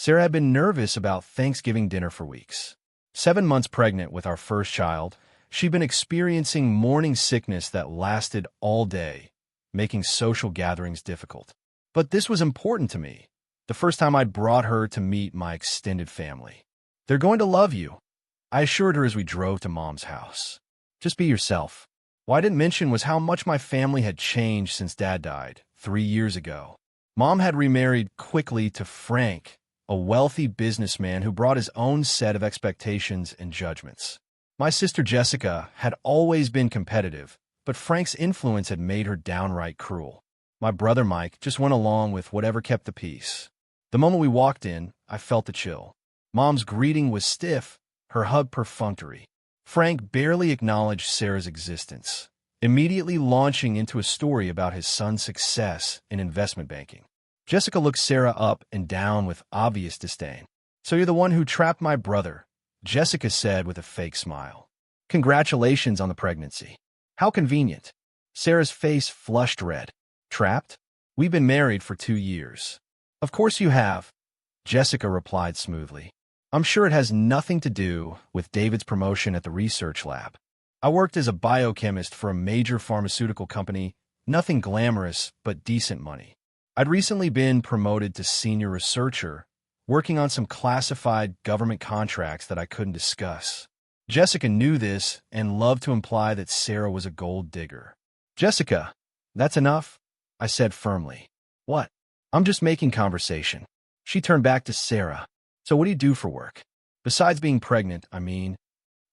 Sarah had been nervous about Thanksgiving dinner for weeks. 7 months pregnant with our first child, she'd been experiencing morning sickness that lasted all day, making social gatherings difficult. But this was important to me. The first time I'd brought her to meet my extended family. "They're going to love you," I assured her as we drove to Mom's house. "Just be yourself." What I didn't mention was how much my family had changed since Dad died 3 years ago. Mom had remarried quickly to Frank, a wealthy businessman who brought his own set of expectations and judgments. My sister Jessica had always been competitive, but Frank's influence had made her downright cruel. My brother Mike just went along with whatever kept the peace. The moment we walked in, I felt the chill. Mom's greeting was stiff, her hug perfunctory. Frank barely acknowledged Sarah's existence, immediately launching into a story about his son's success in investment banking. Jessica looked Sarah up and down with obvious disdain. "So you're the one who trapped my brother," Jessica said with a fake smile. "Congratulations on the pregnancy. How convenient." Sarah's face flushed red. "Trapped? We've been married for 2 years. "Of course you have," Jessica replied smoothly. "I'm sure it has nothing to do with David's promotion at the research lab. I worked as a biochemist for a major pharmaceutical company, nothing glamorous but decent money. I'd recently been promoted to senior researcher, working on some classified government contracts that I couldn't discuss." Jessica knew this and loved to imply that Sarah was a gold digger. "Jessica, that's enough," I said firmly. "What?" "I'm just making conversation." She turned back to Sarah. "So what do you do for work? Besides being pregnant, I mean."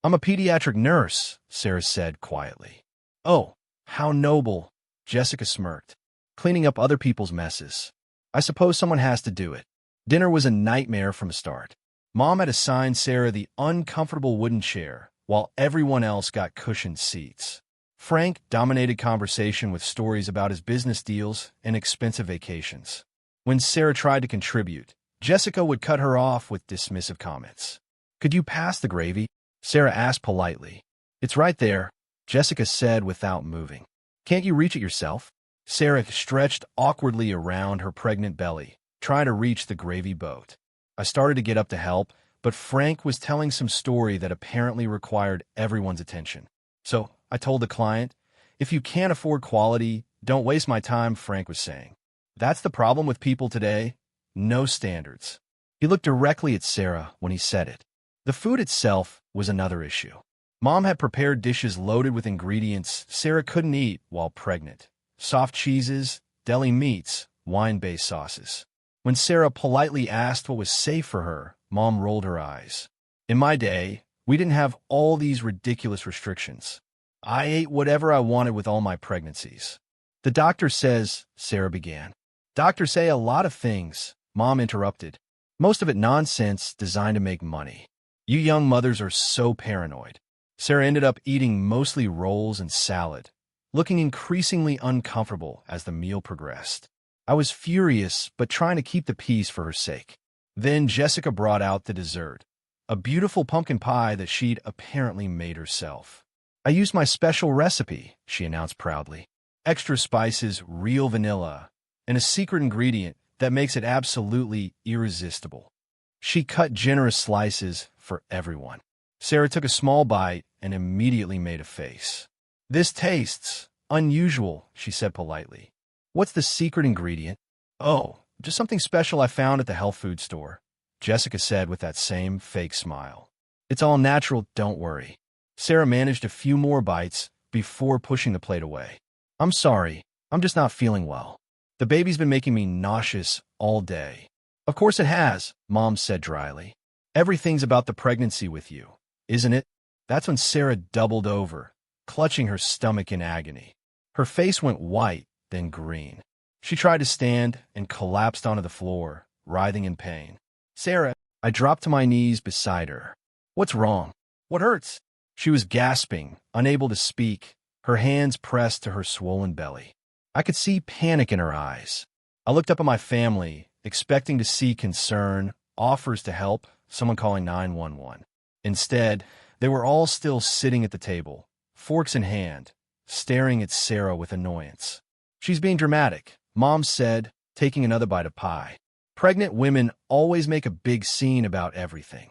"I'm a pediatric nurse," Sarah said quietly. "Oh, how noble," Jessica smirked. "Cleaning up other people's messes. I suppose someone has to do it." Dinner was a nightmare from the start. Mom had assigned Sarah the uncomfortable wooden chair, while everyone else got cushioned seats. Frank dominated conversation with stories about his business deals and expensive vacations. When Sarah tried to contribute, Jessica would cut her off with dismissive comments. "Could you pass the gravy?" Sarah asked politely. "It's right there," Jessica said without moving. "Can't you reach it yourself?" Sarah stretched awkwardly around her pregnant belly, trying to reach the gravy boat. I started to get up to help, but Frank was telling some story that apparently required everyone's attention. "So I told the client, if you can't afford quality, don't waste my time," Frank was saying. "That's the problem with people today. No standards." He looked directly at Sarah when he said it. The food itself was another issue. Mom had prepared dishes loaded with ingredients Sarah couldn't eat while pregnant. Soft cheeses, deli meats, wine-based sauces. When Sarah politely asked what was safe for her, Mom rolled her eyes. "In my day, we didn't have all these ridiculous restrictions. I ate whatever I wanted with all my pregnancies." "The doctor says," Sarah began. "Doctors say a lot of things," Mom interrupted. "Most of it nonsense designed to make money. You young mothers are so paranoid." Sarah ended up eating mostly rolls and salad, looking increasingly uncomfortable as the meal progressed. I was furious, but trying to keep the peace for her sake. Then Jessica brought out the dessert, a beautiful pumpkin pie that she'd apparently made herself. "I used my special recipe," she announced proudly. "Extra spices, real vanilla, and a secret ingredient that makes it absolutely irresistible." She cut generous slices for everyone. Sarah took a small bite and immediately made a face. "This tastes unusual," she said politely. "What's the secret ingredient?" "Oh, just something special I found at the health food store," Jessica said with that same fake smile. "It's all natural, don't worry." Sarah managed a few more bites before pushing the plate away. "I'm sorry, I'm just not feeling well. The baby's been making me nauseous all day." "Of course it has," Mom said dryly. "Everything's about the pregnancy with you, isn't it?" That's when Sarah doubled over, clutching her stomach in agony. Her face went white, then green. She tried to stand and collapsed onto the floor, writhing in pain. "Sarah," I dropped to my knees beside her. "What's wrong? What hurts?" She was gasping, unable to speak, her hands pressed to her swollen belly. I could see panic in her eyes. I looked up at my family, expecting to see concern, offers to help, someone calling 911. Instead, they were all still sitting at the table, forks in hand, staring at Sarah with annoyance. "She's being dramatic," Mom said, taking another bite of pie. Pregnant women always make a big scene about everything.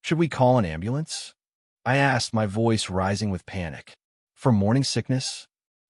Should we call an ambulance? I asked, my voice rising with panic. For morning sickness?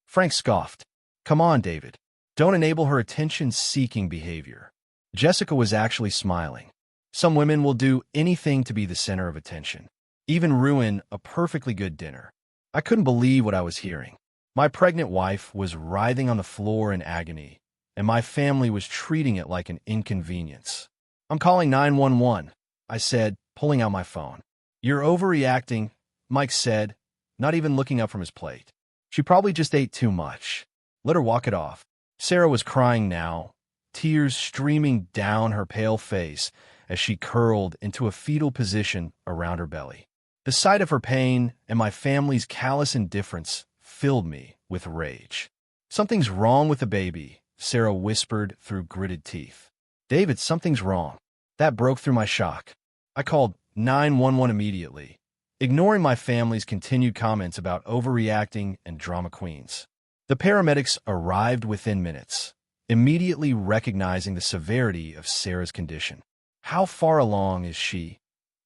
Frank scoffed. Come on, David. Don't enable her attention-seeking behavior. Jessica was actually smiling. Some women will do anything to be the center of attention, even ruin a perfectly good dinner. I couldn't believe what I was hearing. My pregnant wife was writhing on the floor in agony, and my family was treating it like an inconvenience. I'm calling 911, I said, pulling out my phone. You're overreacting, Mike said, not even looking up from his plate. She probably just ate too much. Let her walk it off. Sarah was crying now, tears streaming down her pale face as she curled into a fetal position around her belly. The sight of her pain and my family's callous indifference filled me with rage. Something's wrong with the baby, Sarah whispered through gritted teeth. David, something's wrong. That broke through my shock. I called 911 immediately, ignoring my family's continued comments about overreacting and drama queens. The paramedics arrived within minutes, immediately recognizing the severity of Sarah's condition. How far along is she?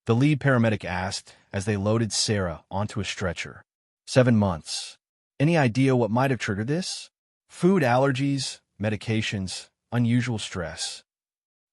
The lead paramedic asked as they loaded Sarah onto a stretcher. 7 months. Any idea what might have triggered this? Food allergies, medications, unusual stress.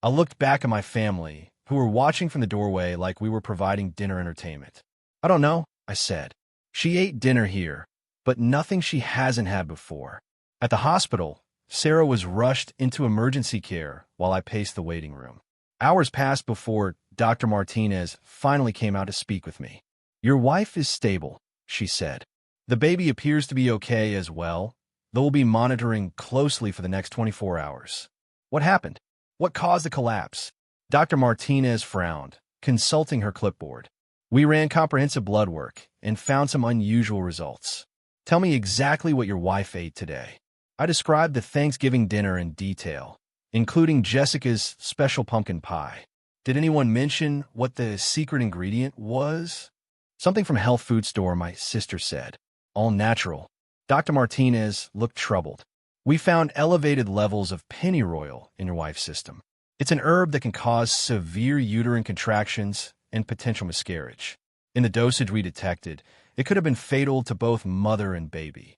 I looked back at my family, who were watching from the doorway like we were providing dinner entertainment. I don't know, I said. She ate dinner here, but nothing she hasn't had before. At the hospital, Sarah was rushed into emergency care while I paced the waiting room. Hours passed before Dr. Martinez finally came out to speak with me. Your wife is stable, she said. The baby appears to be okay as well, though we'll be monitoring closely for the next 24 hours. What happened? What caused the collapse? Dr. Martinez frowned, consulting her clipboard. We ran comprehensive blood work and found some unusual results. Tell me exactly what your wife ate today. I described the Thanksgiving dinner in detail, including Jessica's special pumpkin pie. Did anyone mention what the secret ingredient was? Something from a health food store, my sister said. All natural. Dr. Martinez looked troubled. We found elevated levels of pennyroyal in your wife's system. It's an herb that can cause severe uterine contractions and potential miscarriage. In the dosage we detected, it could have been fatal to both mother and baby.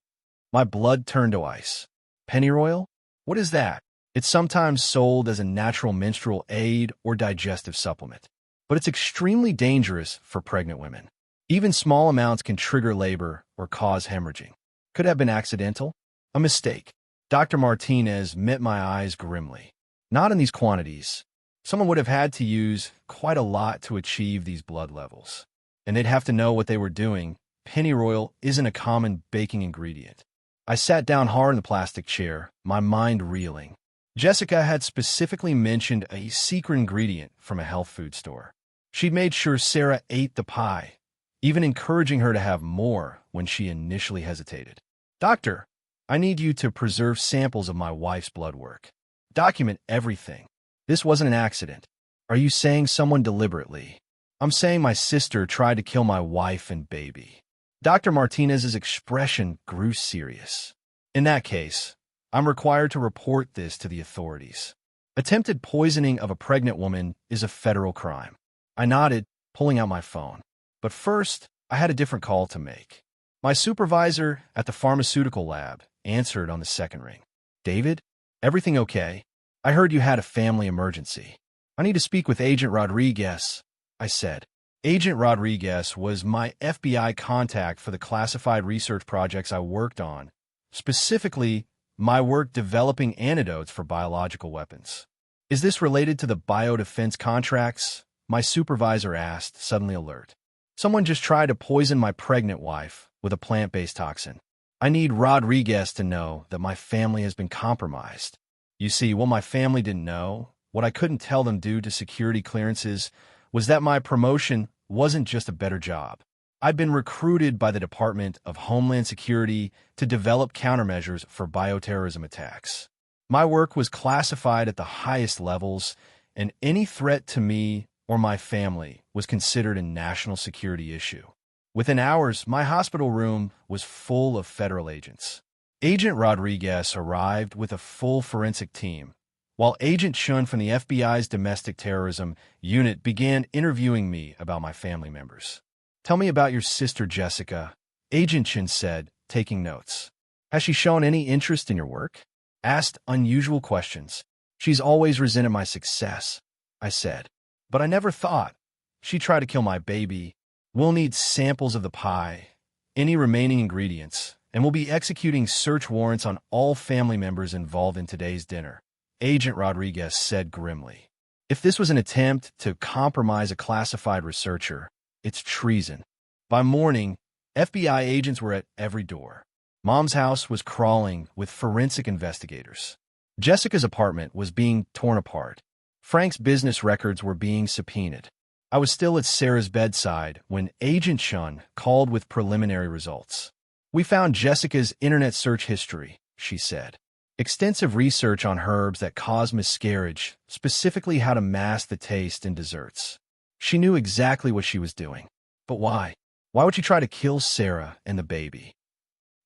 My blood turned to ice. Pennyroyal? What is that? It's sometimes sold as a natural menstrual aid or digestive supplement, but it's extremely dangerous for pregnant women. Even small amounts can trigger labor or cause hemorrhaging. Could have been accidental? A mistake. Dr. Martinez met my eyes grimly. Not in these quantities. Someone would have had to use quite a lot to achieve these blood levels. And they'd have to know what they were doing. Pennyroyal isn't a common baking ingredient. I sat down hard in the plastic chair, my mind reeling. Jessica had specifically mentioned a secret ingredient from a health food store. She'd made sure Sarah ate the pie, even encouraging her to have more when she initially hesitated. Doctor, I need you to preserve samples of my wife's blood work. Document everything. This wasn't an accident. Are you saying someone deliberately? I'm saying my sister tried to kill my wife and baby. Dr. Martinez's expression grew serious. In that case, I'm required to report this to the authorities. Attempted poisoning of a pregnant woman is a federal crime. I nodded, pulling out my phone. But first, I had a different call to make. My supervisor at the pharmaceutical lab answered on the second ring. David, everything okay? I heard you had a family emergency. I need to speak with Agent Rodriguez, I said. Agent Rodriguez was my FBI contact for the classified research projects I worked on, specifically my work developing antidotes for biological weapons. Is this related to the biodefense contracts? My supervisor asked, suddenly alert. Someone just tried to poison my pregnant wife with a plant-based toxin. I need Rodriguez to know that my family has been compromised. You see, what my family didn't know, what I couldn't tell them due to security clearances, was that my promotion wasn't just a better job. I'd been recruited by the Department of Homeland Security to develop countermeasures for bioterrorism attacks. My work was classified at the highest levels, and any threat to me or my family was considered a national security issue. Within hours, my hospital room was full of federal agents. Agent Rodriguez arrived with a full forensic team, while Agent Chun from the FBI's Domestic Terrorism Unit began interviewing me about my family members. "Tell me about your sister, Jessica," Agent Chun said, taking notes. "Has she shown any interest in your work?" "Asked unusual questions. She's always resented my success," I said. "But I never thought. She tried to kill my baby. We'll need samples of the pie, any remaining ingredients, and we'll be executing search warrants on all family members involved in today's dinner," Agent Rodriguez said grimly. "If this was an attempt to compromise a classified researcher, it's treason." By morning, FBI agents were at every door. Mom's house was crawling with forensic investigators. Jessica's apartment was being torn apart. Frank's business records were being subpoenaed. I was still at Sarah's bedside when Agent Chun called with preliminary results. "We found Jessica's internet search history," she said. "Extensive research on herbs that cause miscarriage, specifically how to mask the taste in desserts. She knew exactly what she was doing. But why? Why would she try to kill Sarah and the baby?"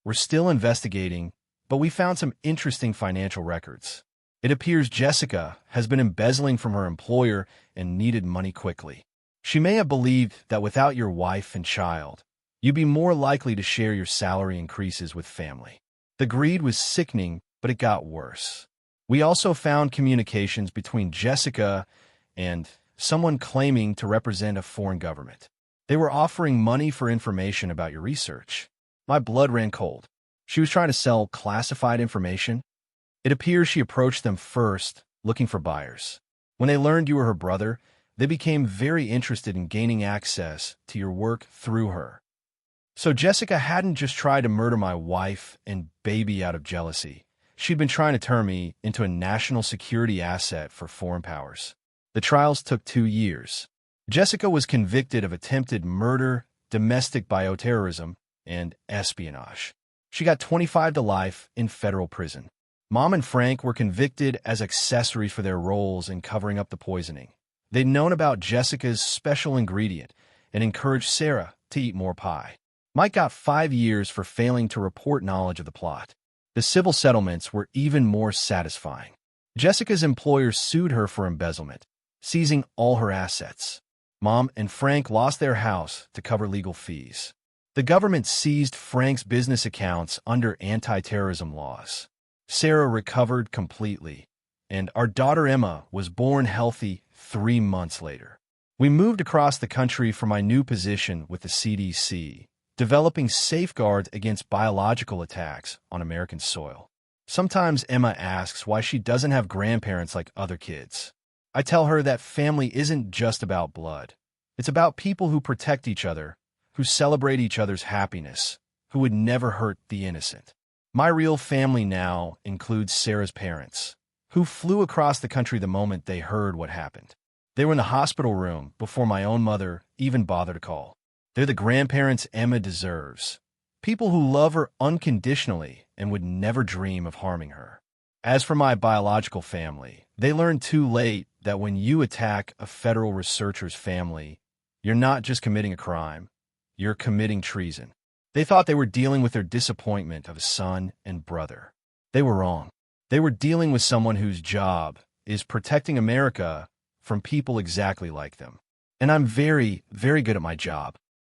"We're still investigating, but we found some interesting financial records. It appears Jessica has been embezzling from her employer and needed money quickly. She may have believed that without your wife and child, you'd be more likely to share your salary increases with family." The greed was sickening, but it got worse. We also found communications between Jessica and someone claiming to represent a foreign government. They were offering money for information about your research. My blood ran cold. She was trying to sell classified information. It appears she approached them first, looking for buyers. When they learned you were her brother, they became very interested in gaining access to your work through her. So Jessica hadn't just tried to murder my wife and baby out of jealousy. She'd been trying to turn me into a national security asset for foreign powers. The trials took 2 years. Jessica was convicted of attempted murder, domestic bioterrorism, and espionage. She got 25 to life in federal prison. Mom and Frank were convicted as accessories for their roles in covering up the poisoning. They'd known about Jessica's special ingredient and encouraged Sarah to eat more pie. Mike got 5 years for failing to report knowledge of the plot. The civil settlements were even more satisfying. Jessica's employer sued her for embezzlement, seizing all her assets. Mom and Frank lost their house to cover legal fees. The government seized Frank's business accounts under anti-terrorism laws. Sarah recovered completely, and our daughter Emma was born healthy 3 months later. We moved across the country for my new position with the CDC, developing safeguards against biological attacks on American soil. Sometimes Emma asks why she doesn't have grandparents like other kids. I tell her that family isn't just about blood. It's about people who protect each other, who celebrate each other's happiness, who would never hurt the innocent. My real family now includes Sarah's parents, who flew across the country the moment they heard what happened. They were in the hospital room before my own mother even bothered to call. They're the grandparents Emma deserves, people who love her unconditionally and would never dream of harming her. As for my biological family, they learned too late that when you attack a federal researcher's family, you're not just committing a crime, you're committing treason. They thought they were dealing with their disappointment of a son and brother. They were wrong. They were dealing with someone whose job is protecting America from people exactly like them. And I'm very, very good at my job.